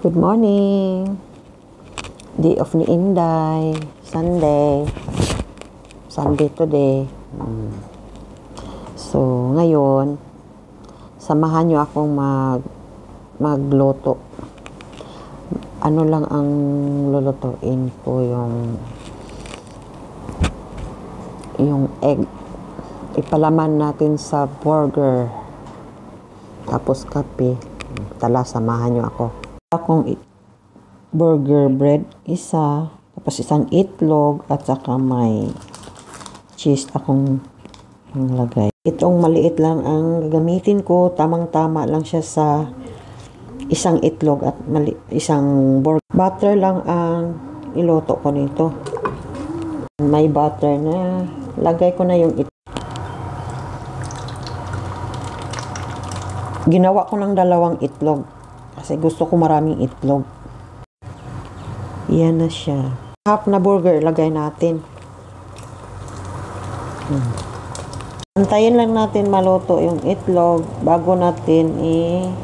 Good morning. Day off ni Inday. Sunday. Sunday today. So, ngayon, samahan nyo akong magluto. Ano lang ang lulutuin ko, yung egg. Ipalaman natin sa burger. Tapos kape. Tala, samahan nyo ako. Akong burger bread, isa. Tapos isang itlog at saka may cheese akong lagay. Itong maliit lang ang gagamitin ko. Tamang-tama lang siya sa isang itlog at isang burger. Butter lang ang iluto ko nito. May butter na. Lagay ko na yung itlog. Ginawa ko ng 2 itlog. Kasi gusto ko maraming itlog. Yan na siya. Half na burger, lagay natin. Antayin lang natin maluto yung itlog bago natin i-flip.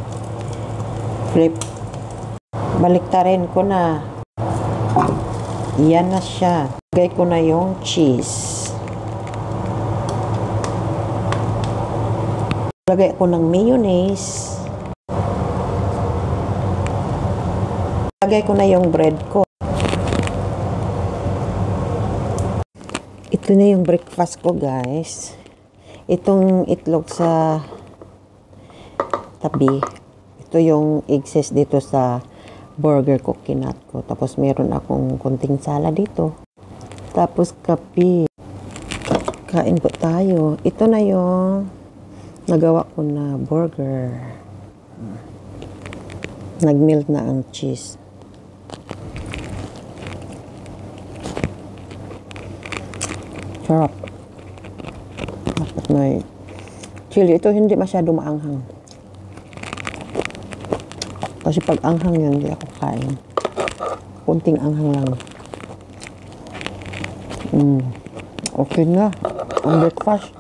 Baliktarin ko na. Yan na siya. Lagay ko na yung cheese. Lagay ko ng mayonnaise. Lagay ko na yung bread ko. Ito na yung breakfast ko, guys. Itong itlog sa tabi. Ito yung excess dito sa burger ko, kinat ko. Tapos meron akong konting sala dito. Tapos kape. Kain po tayo. Ito na yung nagawa ko na burger. Nag-melt na ang cheese. Sarap. Dapat may chili. Ito hindi masyado maanghang. Kasi pag anghang yun, hindi ako kain. Kunting anghang lang. Okay na. Ang breakfast.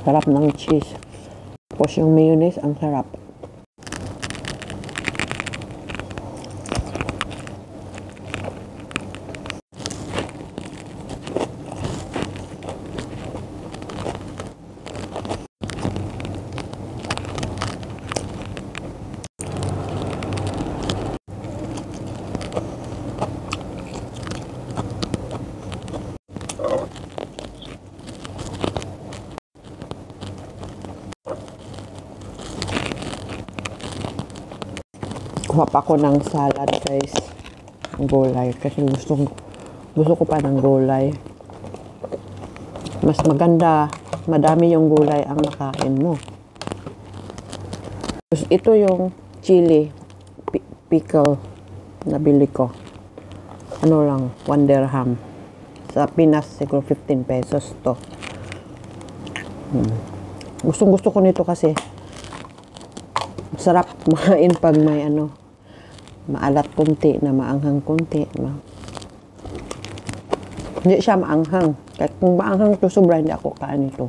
Sarap ng cheese. Tapos yung mayonnaise, ang sarap. Kuha pa ko ng salad, guys. Ang gulay. Kasi gusto ko pa ng gulay. Mas maganda, madami yung gulay ang makain mo. Tapos ito yung chili pickle na bili ko. Ano lang, 1 dirham. Sa Pinas, siguro 15 pesos to. Gusto ko nito kasi sarap kumain pag may maalat konti na maanghang konti. Hindi siya maanghang. Kahit kung maanghang to sobra, hindi ako kain ito.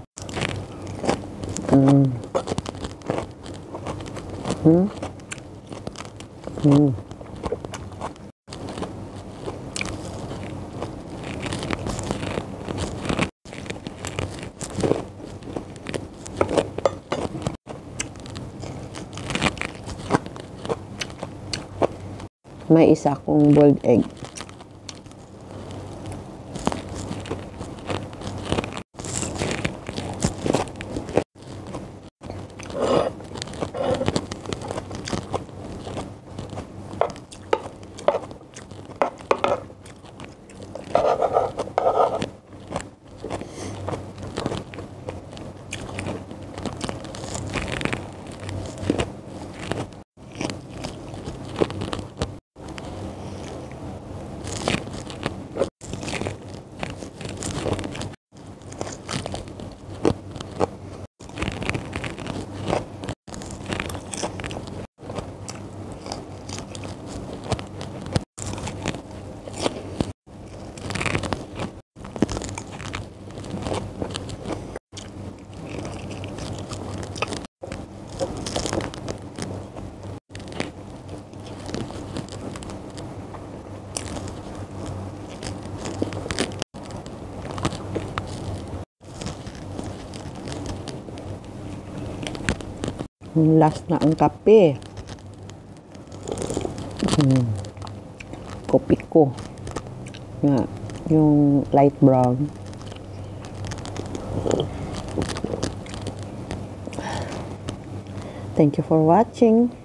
May isa akong boiled egg. Yung last na ang kape. Kopi ko. Yung light brown. Thank you for watching.